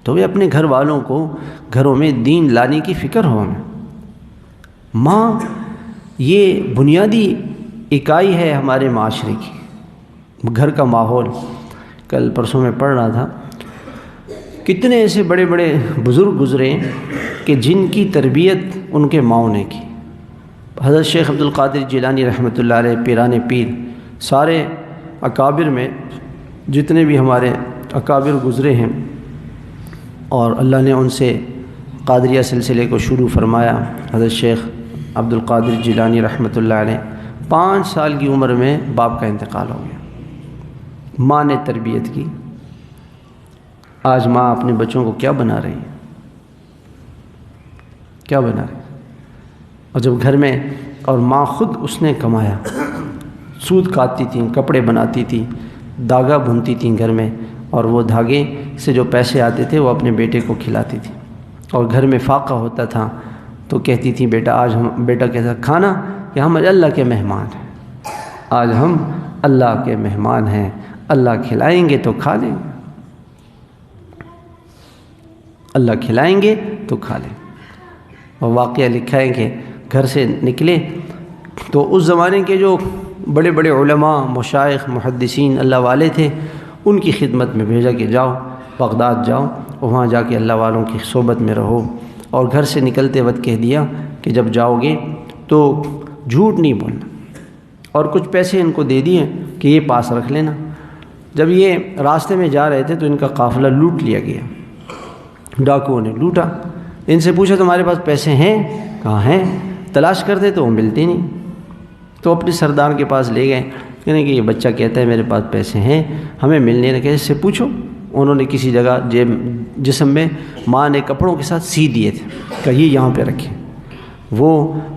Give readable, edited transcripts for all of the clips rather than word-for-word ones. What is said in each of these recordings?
تو وہ اپنے گھر والوں کو گھروں میں دین لانے کی فکر ہو ہمیں۔ ماں یہ بنیادی اکائی ہے ہمارے معاشرے کی۔ گھر کا ماحول، کل پرسوں میں پڑھ رہا تھا، کتنے ایسے بڑے بڑے بزرگ گزرے کہ جن کی تربیت ان کے ماؤں نے کی۔ حضرت شیخ عبد القادر جیلانی رحمۃ اللہ علیہ، پیران پیر، سارے اکابر میں جتنے بھی ہمارے اکابر گزرے ہیں اور اللہ نے ان سے قادریہ سلسلے کو شروع فرمایا، حضرت شیخ عبد القادر جیلانی رحمۃ اللہ علیہ 5 سال کی عمر میں باپ کا انتقال ہو گیا۔ ماں نے تربیت کی۔ آج ماں اپنے بچوں کو کیا بنا رہی ہے؟ کیا بنا رہی ہے؟ اور جب گھر میں، اور ماں خود اس نے کمایا، سود کاٹتی تھیں، کپڑے بناتی تھیں، دھاگا بنتی تھیں گھر میں، اور وہ دھاگے سے جو پیسے آتے تھے وہ اپنے بیٹے کو کھلاتی تھیں۔ اور گھر میں فاقہ ہوتا تھا تو کہتی تھیں بیٹا کہتا کھانا کہ ہم اللہ کے مہمان ہیں، آج ہم اللہ کے مہمان ہیں، اللہ کھلائیں گے تو کھا لیں گے، اللہ کھلائیں گے تو کھا لیں۔ اور واقعہ لکھا ہے کہ گھر سے نکلے تو اس زمانے کے جو بڑے بڑے علماء، مشائخ، محدثین اللہ والے تھے، ان کی خدمت میں بھیجا کہ جاؤ بغداد جاؤ، اور وہاں جا کے اللہ والوں کی صحبت میں رہو۔ اور گھر سے نکلتے وقت کہہ دیا کہ جب جاؤ گے تو جھوٹ نہیں بولنا، اور کچھ پیسے ان کو دے دیے کہ یہ پاس رکھ لینا۔ جب یہ راستے میں جا رہے تھے تو ان کا قافلہ لوٹ لیا گیا، ڈاکوؤں نے لوٹا۔ ان سے پوچھا تمہارے پاس پیسے ہیں؟ کہاں ہیں؟ تلاش کرتے تو وہ ملتے نہیں، تو اپنے سردار کے پاس لے گئے، کہنے کہ یہ بچہ کہتا ہے میرے پاس پیسے ہیں، ہمیں ملنے لگے، اس سے پوچھو۔ انہوں نے کسی جگہ جسم میں ماں نے کپڑوں کے ساتھ سی دیے تھے کہ یہ یہاں پہ رکھیں۔ وہ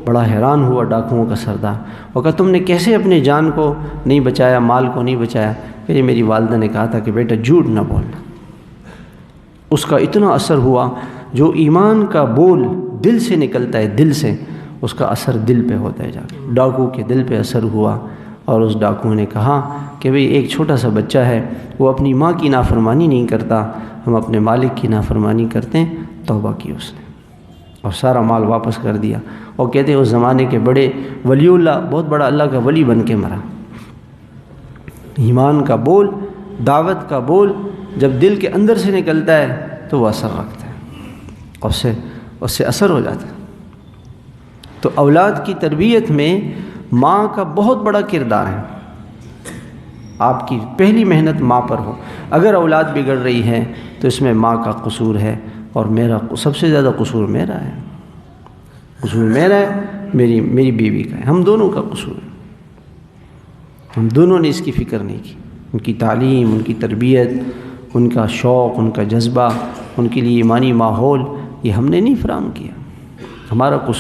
بڑا حیران ہوا ڈاکوؤں کا سردار، وہ کہا تم نے کیسے اپنے جان کو نہیں بچایا، مال کو نہیں بچایا؟ کہ یہ میری والدہ نے کہا تھا کہ بیٹا جھوٹ نہ بولنا۔ اس کا اتنا اثر ہوا، جو ایمان کا بول دل سے نکلتا ہے، دل سے، اس کا اثر دل پہ ہوتا ہے جا کے۔ ڈاکو کے دل پہ اثر ہوا، اور اس ڈاکو نے کہا کہ بھئی ایک چھوٹا سا بچہ ہے، وہ اپنی ماں کی نافرمانی نہیں کرتا، ہم اپنے مالک کی نافرمانی کرتے ہیں۔ توبہ کی اس نے، اور سارا مال واپس کر دیا۔ اور کہتے ہیں اس زمانے کے بڑے ولی اللہ، بہت بڑا اللہ کا ولی بن کے مرا۔ ایمان کا بول، دعوت کا بول جب دل کے اندر سے نکلتا ہے تو وہ اثر رکھتا ہے، اور اس سے اثر ہو جاتا ہے۔ تو اولاد کی تربیت میں ماں کا بہت بڑا کردار ہے۔ آپ کی پہلی محنت ماں پر ہو۔ اگر اولاد بگڑ رہی ہے تو اس میں ماں کا قصور ہے، اور میرا سب سے زیادہ قصور میرا ہے، قصور میرا ہے، میری بیوی کا ہے، ہم دونوں کا قصور ہے۔ ہم دونوں نے اس کی فکر نہیں کی، ان کی تعلیم، ان کی تربیت، ان کا شوق، ان کا جذبہ، ان کے لیے ایمانی ماحول، یہ ہم نے نہیں فراہم کیا، ہمارا قصور